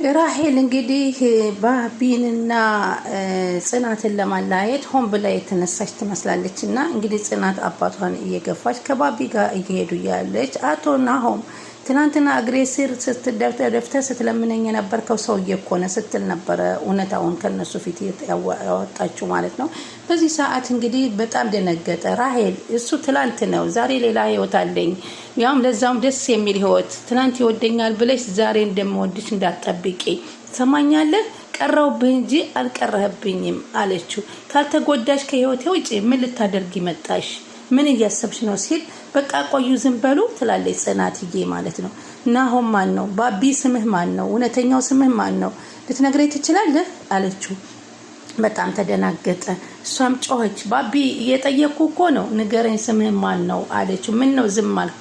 ራሄል እንግዲህ ባቢንና ጽናትን ለማለያየት ሆን ብላ የተነሳች ትመስላለች። እና እንግዲህ ጽናት አባቷን እየገፋች ከባቢ ጋር እየሄዱ ያለች አቶ ናሆም ትናንትና እግሬ ስር ስትደፍተህ ስትለምነኝ የነበርከው ሰውዬ እኮ ነህ ስትል ነበረ እውነታውን ከነሱ ፊት ያወጣችው ማለት ነው። በዚህ ሰዓት እንግዲህ በጣም ደነገጠ። ራሄል እሱ ትላንት ነው፣ ዛሬ ሌላ ህይወት አለኝ፣ ያም ለዛም ደስ የሚል ህይወት። ትናንት ይወደኛል ብለሽ ዛሬ እንደምወድሽ እንዳትጠብቂ ሰማኛለህ? ቀረውብህ እንጂ አልቀረህብኝም አለችው። ካልተጎዳሽ ከህይወቴ ውጪ ምን ልታደርጊ መጣሽ? ምን እያሰብሽ ነው ሲል በቃ ቆዩ ዝም በሉ ትላለች ጽናትዬ ማለት ነው። ናሆም ማን ነው? ባቢ ስምህ ማን ነው? እውነተኛው ስምህ ማን ነው? ልትነግረኝ ትችላለህ አለችው። በጣም ተደናገጠ። እሷም ጮኸች። ባቢ እየጠየቅኩ እኮ ነው፣ ንገረኝ ስምህ ማን ነው አለችው። ምን ነው ዝም አልክ?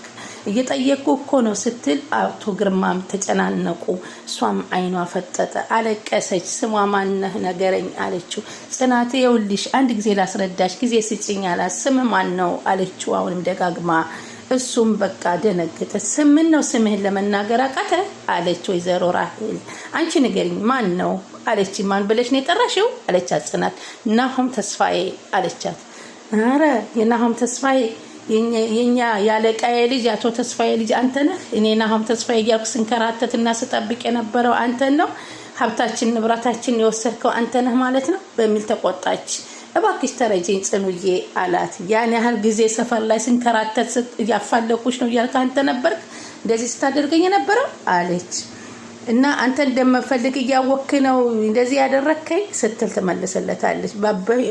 እየጠየቅኩ እኮ ነው ስትል አቶ ግርማም ተጨናነቁ። እሷም አይኗ ፈጠጠ፣ አለቀሰች። ስሟ ማነህ ንገረኝ አለችው። ጽናት ይኸውልሽ አንድ ጊዜ ላስረዳሽ ጊዜ ስጭኝ አላት። ስም ማን ነው አለችው አሁንም ደጋግማ። እሱም በቃ ደነገጠ። ስምን ነው ስምህን ለመናገር አቃተ አለች ወይዘሮ ራሄል። አንቺ ንገሪኝ ማን ነው አለች። ማን ብለሽ ነው የጠራሽው አለቻት ጽናት። ናሆም ተስፋዬ አለቻት። አረ የናሆም ተስፋዬ የኛ ያለቃዬ ልጅ አቶ ተስፋዬ ልጅ አንተ ነህ? እኔ ናሆም ተስፋዬ እያልኩ ስንከራተትና ስጠብቅ የነበረው አንተን ነው? ሀብታችን ንብረታችን የወሰድከው አንተ ነህ ማለት ነው በሚል ተቆጣች። እባክሽ ተረጂኝ ጽኑዬ አላት። ያን ያህል ጊዜ ሰፈር ላይ ስንከራተት እያፋለቁሽ ነው እያልክ አንተ ነበርክ እንደዚህ ስታደርገኝ የነበረው አለች። እና አንተ እንደምፈልግ እያወክ ነው እንደዚህ ያደረከኝ ስትል ትመልስለታለች።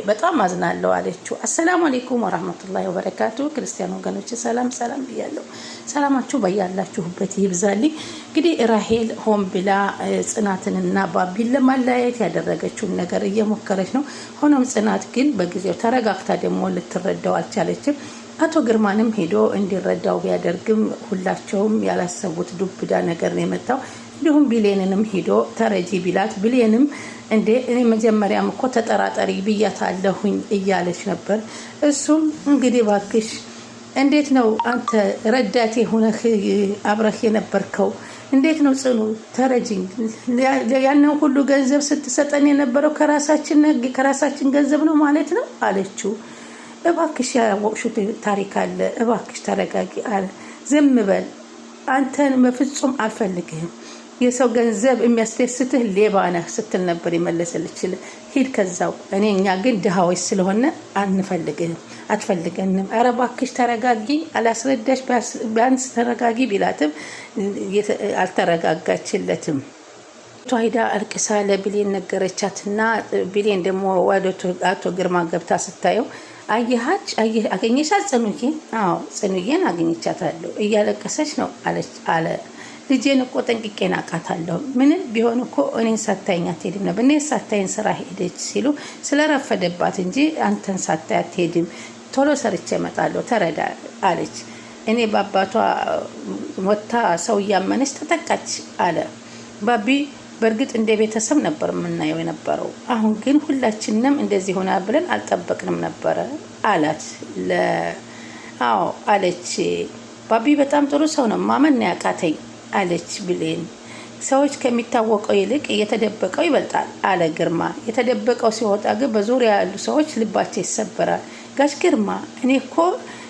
በጣም አዝናለሁ አለችው። አሰላሙ አለይኩም ወራህመቱላሂ ወበረካቱ። ክርስቲያን ወገኖች ሰላም ሰላም ብያለሁ። ሰላማችሁ በያላችሁበት ይብዛልኝ። እንግዲህ ራሄል ሆን ብላ ጽናትንና ባቢን ለማለያየት ያደረገችውን ነገር እየሞከረች ነው። ሆኖም ጽናት ግን በጊዜው ተረጋግታ ደግሞ ልትረዳው አልቻለችም። አቶ ግርማንም ሄዶ እንዲረዳው ቢያደርግም ሁላቸውም ያላሰቡት ዱብዳ ነገር ነው የመጣው። እንዲሁም ቢሌንንም ሄዶ ተረጂ ቢላት ቢሌንም እንዴ እኔ መጀመሪያም እኮ ተጠራጠሪ ብያታለሁኝ እያለች ነበር። እሱም እንግዲህ ባክሽ እንዴት ነው አንተ ረዳቴ ሆነህ አብረህ የነበርከው? እንዴት ነው ጽኑ ተረጂኝ፣ ያንን ሁሉ ገንዘብ ስትሰጠን የነበረው ከራሳችን ገንዘብ ነው ማለት ነው አለችው። እባክሽ ያወቅሽው ታሪክ አለ፣ እባክሽ ተረጋጊ አለ። ዝም በል አንተን በፍጹም አልፈልግህም፣ የሰው ገንዘብ የሚያስደስትህ ሌባ ነህ ስትል ነበር የመለሰልችል። ሂድ ከዛው እኛ ግን ድሃዎች ስለሆነ አንፈልግህም፣ አትፈልገንም። ኧረ እባክሽ ተረጋጊ፣ አላስረዳሽ ቢያንስ ተረጋጊ ቢላትም አልተረጋጋችለትም። ቷይዳ አልቅሳ ለቢሌን ነገረቻትና ቢሌን ደግሞ ወደ አቶ ግርማ ገብታ ስታየው አየሃች አገኘሻት ጽኑዬ? አዎ ጽኑዬን አገኘቻታለሁ፣ እያለቀሰች ነው አለ። ልጄን እኮ ጠንቅቄ ናቃታለሁ፣ ምንም ቢሆን እኮ እኔን ሳታይኝ አትሄድም ነበር። እኔ ሳታይን ስራ ሄደች ሲሉ ስለረፈደባት እንጂ አንተን ሳታይ አትሄድም፣ ቶሎ ሰርቼ እመጣለሁ ተረዳ አለች። እኔ በአባቷ ወታ ሰው እያመነች ተጠቃች አለ ባቢ። በእርግጥ እንደ ቤተሰብ ነበር የምናየው የነበረው፣ አሁን ግን ሁላችንም እንደዚህ ሆና ብለን አልጠበቅንም ነበረ አላት። አዎ አለች ባቢ። በጣም ጥሩ ሰው ነው፣ ማመን ያቃተኝ አለች ብሌን። ሰዎች ከሚታወቀው ይልቅ የተደበቀው ይበልጣል አለ ግርማ። የተደበቀው ሲወጣ ግን በዙሪያ ያሉ ሰዎች ልባቸው ይሰበራል። ጋሽ ግርማ እኔ እኮ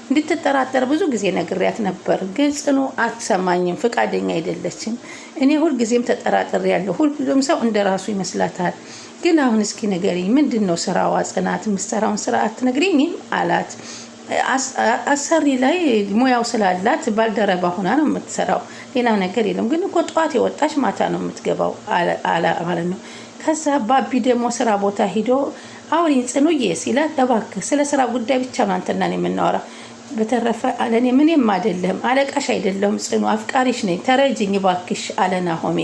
እንድትጠራጠር ብዙ ጊዜ ነግሬያት ነበር፣ ግን ጽኑ አትሰማኝም፣ ፍቃደኛ አይደለችም። እኔ ሁልጊዜም ተጠራጥሬያለሁ፣ ሁሉም ሰው እንደራሱ ይመስላታል። ግን አሁን እስኪ ንገሪኝ፣ ምንድን ነው ስራዋ? ጽናት የምትሰራውን ስራ አትነግሪኝም አላት። አሰሪ ላይ ሙያው ስላላት ባልደረባ ሆና ነው የምትሰራው፣ ሌላ ነገር የለም። ግን እኮ ጠዋት የወጣች ማታ ነው የምትገባው አለ ማለት ነው። ከዛ ባቢ ደግሞ ስራ ቦታ ሂዶ አውሪኝ ጽኑዬ ሲላት፣ እባክህ ስለ ስራ ጉዳይ ብቻ ነው አንተና እኔ የምናወራ፣ በተረፈ አለኔ ምንም አይደለም፣ አለቃሽ አይደለም ጽኑ፣ አፍቃሪሽ ነኝ፣ ተረጅኝ እባክሽ አለ ናሆሜ።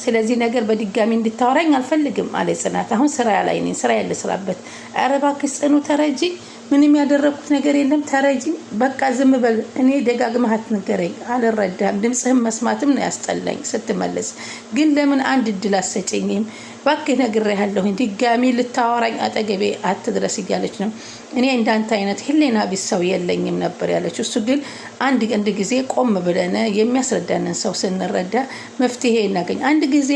ስለዚህ ነገር በድጋሚ እንድታወራኝ አልፈልግም አለ ጽናት። አሁን ስራ ላይ ነኝ፣ ስራ ያለ ስራበት። ኧረ እባክሽ ጽኑ ተረጅኝ፣ ምንም ያደረኩት ነገር የለም፣ ተረጅኝ በቃ ዝም በል፣ እኔ ደጋግመህ አትንገረኝ፣ አልረዳም፣ ድምፅህን መስማትም ነው ያስጠላኝ ስትመለስ። ግን ለምን አንድ እድል አትሰጪኝም? ባክህ ነግሬሃለሁኝ ድጋሚ ልታወራኝ አጠገቤ አትድረስ እያለች ነው። እኔ እንዳንተ አይነት ህሊና ቢስ ሰው የለኝም ነበር ያለችው። እሱ ግን አንድ ጊዜ ቆም ብለን የሚያስረዳንን ሰው ስንረዳ መፍትሄ እናገኝ። አንድ ጊዜ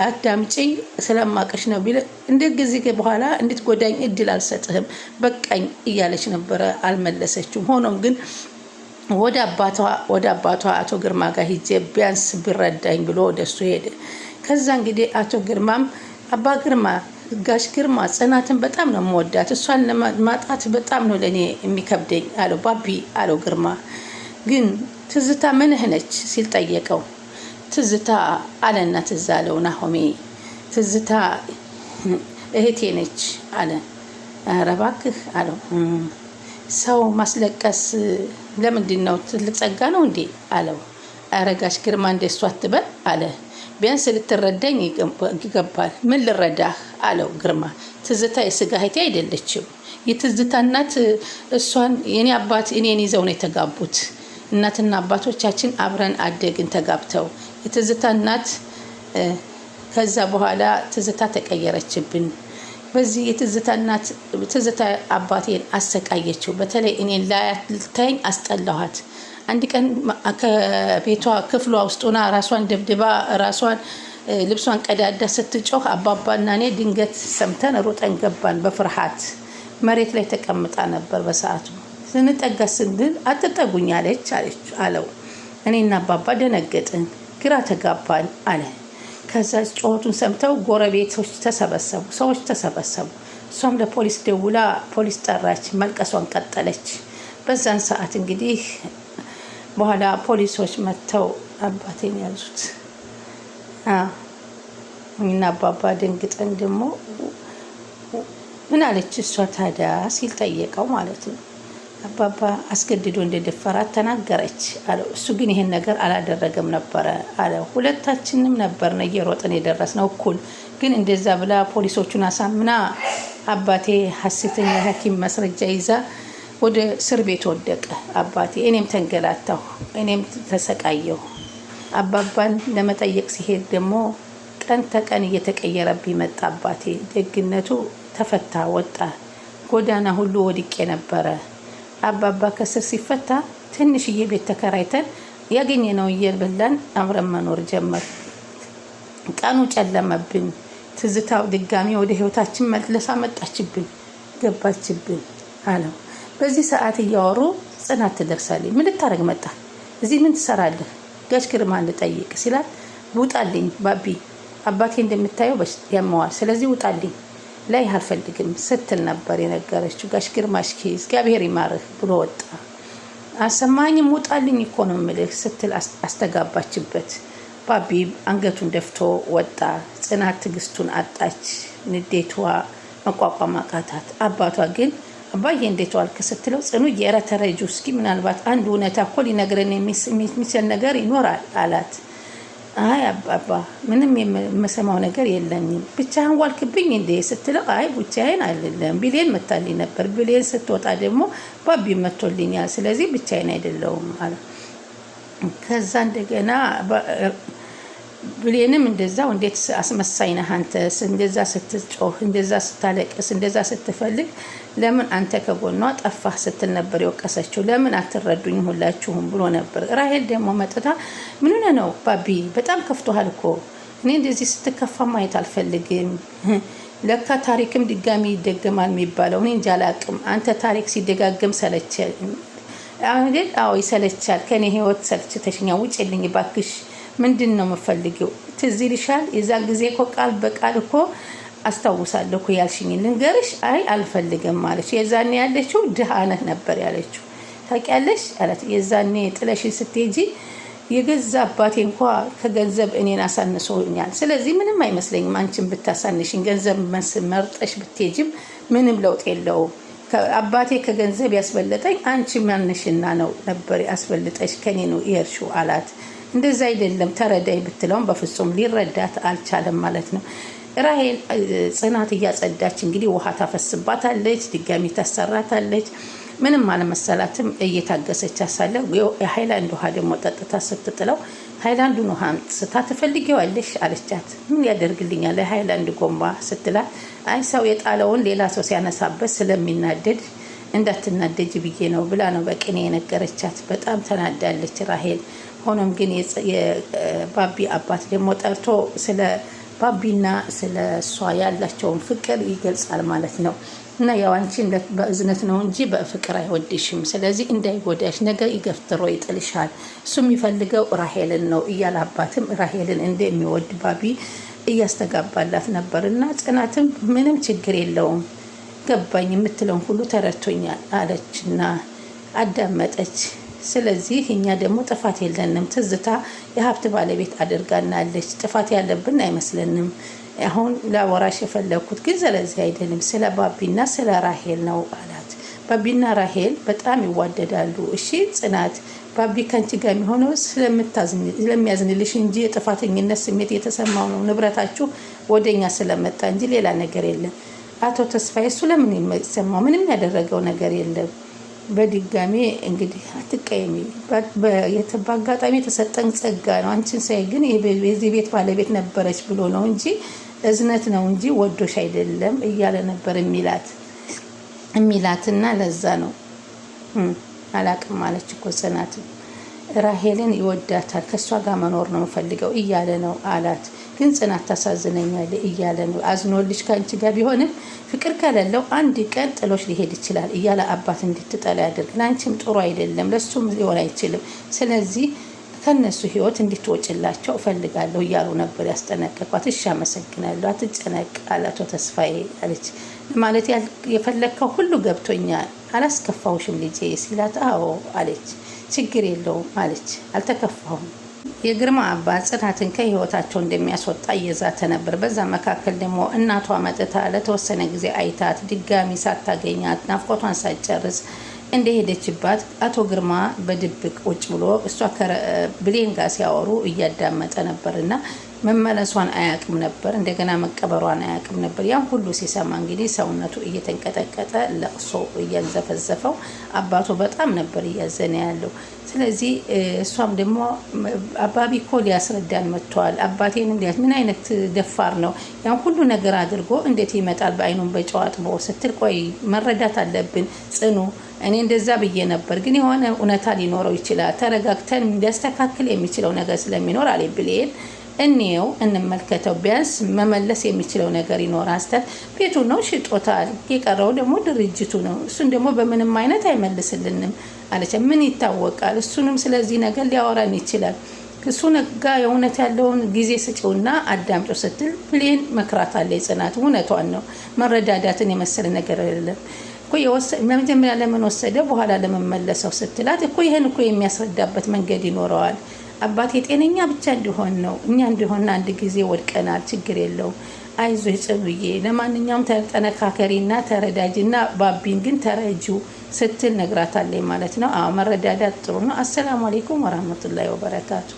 አዳምጪኝ ስለማቀሽ ነው ቢል እንደ ጊዜ በኋላ እንድትጎዳኝ እድል አልሰጥህም በቃኝ እያለች ነበረ። አልመለሰችውም። ሆኖም ግን ወደ አባቷ አቶ ግርማ ጋር ሂጄ ቢያንስ ቢረዳኝ ብሎ ወደሱ ሄደ። ከዛ እንግዲህ አቶ ግርማም አባ ግርማ ጋሽ ግርማ ጽናትን በጣም ነው የምወዳት፣ እሷን ማጣት በጣም ነው ለእኔ የሚከብደኝ አለው። ባቢ አለው ግርማ። ግን ትዝታ ምንህ ነች ሲል ጠየቀው። ትዝታ አለና ትዝ አለው ናሆሜ። ትዝታ እህቴ ነች አለ። ኧረ እባክህ አለው። ሰው ማስለቀስ ለምንድን ነው? ትልቅ ጸጋ ነው እንዴ አለው። ኧረ ጋሽ ግርማ እንደሱ አትበል አለ። ቢያንስ ልትረዳኝ ይገባል። ምን ልረዳህ አለው ግርማ። ትዝታ የስጋ እህቴ አይደለችም። የትዝታ እናት እሷን የኔ አባት እኔን ይዘው ነው የተጋቡት። እናትና አባቶቻችን አብረን አደግን ተጋብተው። የትዝታ እናት ከዛ በኋላ ትዝታ ተቀየረችብን። በዚህ የትዝታ እናት ትዝታ አባቴን አሰቃየችው። በተለይ እኔን ላያታኝ አስጠላኋት። አንድ ቀን ከቤቷ ክፍሏ ውስጥ ሆና ራሷን ደብድባ ራሷን ልብሷን ቀዳዳ ስትጮህ አባባና እኔ ድንገት ሰምተን ሮጠን ገባን በፍርሃት። መሬት ላይ ተቀምጣ ነበር በሰዓቱ። ስንጠጋ ስንል አትጠጉኝ አለች አለው። እኔና አባባ ደነገጥን፣ ግራ ተጋባን አለ። ከዛ ጮቱን ሰምተው ጎረቤቶች ተሰበሰቡ፣ ሰዎች ተሰበሰቡ። እሷም ለፖሊስ ደውላ ፖሊስ ጠራች። መልቀሷን ቀጠለች። በዛን ሰዓት እንግዲህ በኋላ ፖሊሶች መጥተው አባቴን ያዙት እና አባባ ደንግጠን ደግሞ ምን አለች እሷ ታዲያ ሲል ጠየቀው ማለት ነው። አባባ አስገድዶ እንደደፈራት ተናገረች አለው። እሱ ግን ይሄን ነገር አላደረገም ነበረ አለው። ሁለታችንም ነበርን እየሮጥን የደረስነው እኩል። ግን እንደዛ ብላ ፖሊሶቹን አሳምና አባቴ ሐሰተኛ ሐኪም ማስረጃ ይዛ ወደ እስር ቤት ወደቀ አባቴ። እኔም ተንገላታሁ፣ እኔም ተሰቃየሁ። አባባን ለመጠየቅ ሲሄድ ደግሞ ቀን ተቀን እየተቀየረብኝ መጣ አባቴ። ደግነቱ ተፈታ ወጣ። ጎዳና ሁሉ ወድቄ ነበረ። አባባ ከስር ሲፈታ ትንሽዬ ቤት ተከራይተን ያገኘነው እየበላን አብረን መኖር ጀመር። ቀኑ ጨለመብን። ትዝታው ድጋሚ ወደ ህይወታችን መልሳ መጣችብን፣ ገባችብን አለው። በዚህ ሰዓት እያወሩ ጽናት ትደርሳለች። ምን ልታረግ መጣ? እዚህ ምን ትሰራለህ? ጋሽ ግርማን ልጠይቅ ሲላት ውጣልኝ ባቢ፣ አባቴ እንደምታየው ያመዋል፣ ስለዚህ ውጣልኝ ላይ አልፈልግም ስትል ነበር የነገረችው። ጋሽ ግርማ እሺ እግዚአብሔር ይማርህ ብሎ ወጣ። አሰማኝም ውጣልኝ እኮ ነው የምልህ ስትል አስተጋባችበት። ባቢ አንገቱን ደፍቶ ወጣ። ጽናት ትግስቱን አጣች። ንዴቷ መቋቋም አቃታት። አባቷ ግን አባዬ እንዴት ዋልክ ስትለው ጽኑ የረተረጁ እስኪ ምናልባት አንድ እውነታ እኮ ሊነግረን የሚችል ነገር ይኖራል አላት። አይ አባባ ምንም የምሰማው ነገር የለኝም። ብቻህን ዋልክብኝ እንዴ ስትለው አይ ብቻዬን አይደለም ብሌን መታልኝ ነበር። ብሌን ስትወጣ ደግሞ ባቢ መቶልኛል። ስለዚህ ብቻዬን አይደለሁም አለ። ከዛ እንደገና ብሌንም እንደዛው እንዴት አስመሳይ ነህ አንተ፣ እንደዛ ስትጮህ፣ እንደዛ ስታለቅስ፣ እንደዛ ስትፈልግ ለምን አንተ ከጎኗ ጠፋህ ስትል ነበር የወቀሰችው። ለምን አትረዱኝ ሁላችሁም ብሎ ነበር። ራሄል ደግሞ መጥታ ምን ሆነ ነው ባቢ በጣም ከፍቶሃል እኮ እኔ እንደዚህ ስትከፋ ማየት አልፈልግም። ለካ ታሪክም ድጋሚ ይደገማል የሚባለው እኔ እንጃ አላቅም። አንተ ታሪክ ሲደጋገም ሰለቸኝ አይደል? አዎ ይሰለቻል። ከኔ ህይወት ሰልችተሽኛል። ውጭልኝ ባክሽ። ምንድን ነው የምፈልገው? ትዝ ይልሻል የዛን ጊዜ እኮ ቃል በቃል እኮ አስታውሳለሁ እኮ ያልሽኝ ልንገርሽ። አይ አልፈልግም ማለች። የዛኔ ያለችው ድሃ ነህ ነበር ያለችው ታውቂያለሽ አላት። የዛኔ ጥለሽኝ ስትሄጂ የገዛ አባቴ እንኳ ከገንዘብ እኔን አሳንሶኛል። ስለዚህ ምንም አይመስለኝም አንቺን ብታሳንሽኝ፣ ገንዘብ መርጠሽ ብትሄጂም ምንም ለውጥ የለውም። አባቴ ከገንዘብ ያስበለጠኝ አንቺ ማንሽና ነው ነበር ያስበልጠሽ ከኔ ነው ይርሹ አላት። እንደዛ አይደለም ተረዳይ ብትለውም በፍጹም ሊረዳት አልቻለም ማለት ነው። ራሄል ጽናት እያጸዳች እንግዲህ ውሃ ታፈስባታለች፣ ድጋሚ ታሰራታለች። ምንም አለመሰላትም እየታገሰች አሳለ የሃይላንድ ውሃ ደግሞ ጠጥታ ስትጥለው ሃይላንዱን ውሃ ስታ ትፈልጊዋለሽ አለቻት። ምን ያደርግልኛል ሃይላንድ ጎማ ስትላት አይ ሰው የጣለውን ሌላ ሰው ሲያነሳበት ስለሚናደድ እንዳትናደጅ ብዬ ነው ብላ ነው በቅኔ የነገረቻት። በጣም ተናዳለች ራሄል። ሆኖም ግን የባቢ አባት ደግሞ ጠርቶ ስለ ባቢና ስለ እሷ ያላቸውን ፍቅር ይገልጻል ማለት ነው። እና ያው አንቺን በእዝነት ነው እንጂ በፍቅር አይወድሽም፣ ስለዚህ እንዳይጎዳሽ ነገ ይገፍትሮ ይጥልሻል፣ እሱ የሚፈልገው ራሄልን ነው እያለ አባትም ራሄልን እንደሚወድ ባቢ እያስተጋባላት ነበር። እና ጽናትም ምንም ችግር የለውም ገባኝ የምትለውን ሁሉ ተረድቶኛል አለችና አዳመጠች። ስለዚህ እኛ ደግሞ ጥፋት የለንም፣ ትዝታ የሀብት ባለቤት አድርጋናለች፣ ጥፋት ያለብን አይመስለንም። አሁን ላወራሽ የፈለኩት ግን ስለዚህ አይደለም፣ ስለ ባቢና ስለ ራሄል ነው አላት። ባቢና ራሄል በጣም ይዋደዳሉ። እሺ ጽናት፣ ባቢ ከአንቺ ጋር የሚሆነው ስለሚያዝንልሽ እንጂ የጥፋተኝነት ስሜት የተሰማው ነው። ንብረታችሁ ወደኛ ስለመጣ እንጂ ሌላ ነገር የለም። አቶ ተስፋዬ እሱ ለምን የሚሰማው ምንም ያደረገው ነገር የለም። በድጋሚ እንግዲህ አትቀየሚ፣ በአጋጣሚ የተሰጠን ጸጋ ነው። አንቺን ሳይ ግን የዚህ ቤት ባለቤት ነበረች ብሎ ነው እንጂ እዝነት ነው እንጂ ወዶሽ አይደለም እያለ ነበር የሚላትና ለዛ ነው አላቅም ማለች እኮ ጽናት። ራሄልን ይወዳታል፣ ከእሷ ጋር መኖር ነው የምፈልገው እያለ ነው አላት። ግን ጽናት ታሳዝነኛለህ እያለ ነው። አዝኖልሽ ከአንቺ ጋር ቢሆንም ፍቅር ከሌለው አንድ ቀን ጥሎሽ ሊሄድ ይችላል እያለ አባት እንድትጠላ ያደርግ። ለአንቺም ጥሩ አይደለም፣ ለሱም ሊሆን አይችልም። ስለዚህ ከነሱ ህይወት እንድትወጭላቸው እፈልጋለሁ እያሉ ነበር ያስጠነቀቋት። እሺ አመሰግናለሁ፣ አትጨነቅ አላቶ ተስፋዬ አለች። ማለት የፈለግከው ሁሉ ገብቶኛል፣ አላስከፋውሽም ልጄ ሲላት አዎ አለች። ችግር የለውም አለች። አልተከፋሁም። የግርማ አባት ጽናትን ከህይወታቸው እንደሚያስወጣ እየዛተ ነበር። በዛ መካከል ደግሞ እናቷ መጥታ ለተወሰነ ጊዜ አይታት ድጋሚ ሳታገኛት ናፍቆቷን ሳትጨርስ እንደሄደችባት አቶ ግርማ በድብቅ ቁጭ ብሎ እሷ ከብሌን ጋር ሲያወሩ እያዳመጠ ነበርና መመለሷን አያቅም ነበር። እንደገና መቀበሯን አያቅም ነበር። ያን ሁሉ ሲሰማ እንግዲህ ሰውነቱ እየተንቀጠቀጠ ለቅሶ እያንዘፈዘፈው አባቱ በጣም ነበር እያዘነ ያለው። ስለዚህ እሷም ደግሞ አባቢ እኮ ሊያስረዳን መጥቷል፣ አባቴን እንዴት ምን አይነት ደፋር ነው ያን ሁሉ ነገር አድርጎ እንዴት ይመጣል በአይኑን በጨዋጥቦ ስትል ቆይ መረዳት አለብን ጽኑ፣ እኔ እንደዛ ብዬ ነበር፣ ግን የሆነ እውነታ ሊኖረው ይችላል፣ ተረጋግተን እንዲያስተካክል የሚችለው ነገር ስለሚኖር አለ ብሌን እንየው እንመልከተው፣ ቢያንስ መመለስ የሚችለው ነገር ይኖራል። አስተር ቤቱ ነው ሽጦታል፣ የቀረው ደግሞ ድርጅቱ ነው፣ እሱን ደግሞ በምንም አይነት አይመልስልንም አለች። ምን ይታወቃል፣ እሱንም ስለዚህ ነገር ሊያወራን ይችላል፣ እሱ ነጋ የእውነት ያለውን ጊዜ ስጪውና አዳምጦ ስትል ብሌን መክራታለ። ጽናት እውነቷን ነው፣ መረዳዳትን የመሰለ ነገር አይደለም እኮ መጀመሪያ ለምን ወሰደ በኋላ ለመመለሰው ስትላት እኮ ይሄን እኮ የሚያስረዳበት መንገድ ይኖረዋል። አባቴ ጤነኛ ብቻ እንዲሆን ነው፣ እኛ እንዲሆን አንድ ጊዜ ወድቀናል፣ ችግር የለውም አይዞህ ጽኑዬ፣ ለማንኛውም ተጠነካከሪና ተረዳጅና ባቢን ግን ተረጂው ስትል ነግራታለች ማለት ነው። አዎ መረዳዳት ጥሩ ነው። አሰላሙ አለይኩም ወራህመቱላሂ ወበረካቱ።